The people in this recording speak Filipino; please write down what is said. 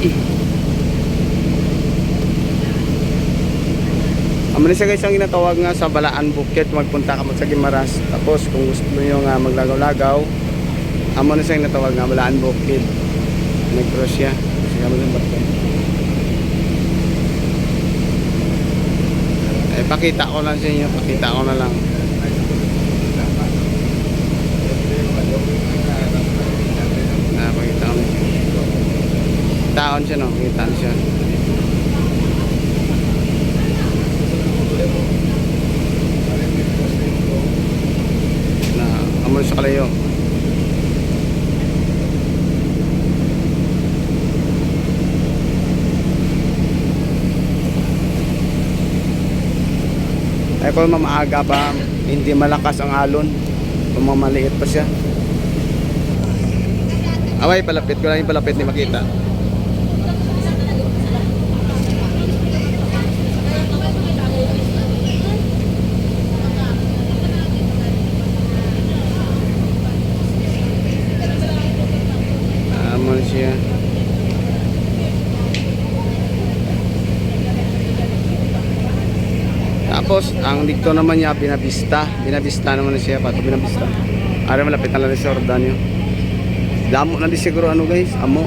Amo na siya guys ang ginatawag nga sa Balaan Bukid. Magpunta ka sa Guimaras. Tapos kung gusto nyo nga maglagaw-lagaw, amo na siya ginatawag nga Balaan Bukid. Negros siya. Sige mo din barko. Eh pakita ko lang sa inyo. Pakita ko na lang. Pakita ko na siya. Taon siya no. Kitaan siya. Amo sa kalayo. Ay kung mamaaga pa, hindi malakas ang alon. Kung mamaliit pa siya. Away, palapit ko lang yung palapit ni makita. Siya. Tapos ang dito naman niya binabista naman siya pato binabista. Are malapit na lang sa Ordanyo. Damo na di siguro ano guys, amo.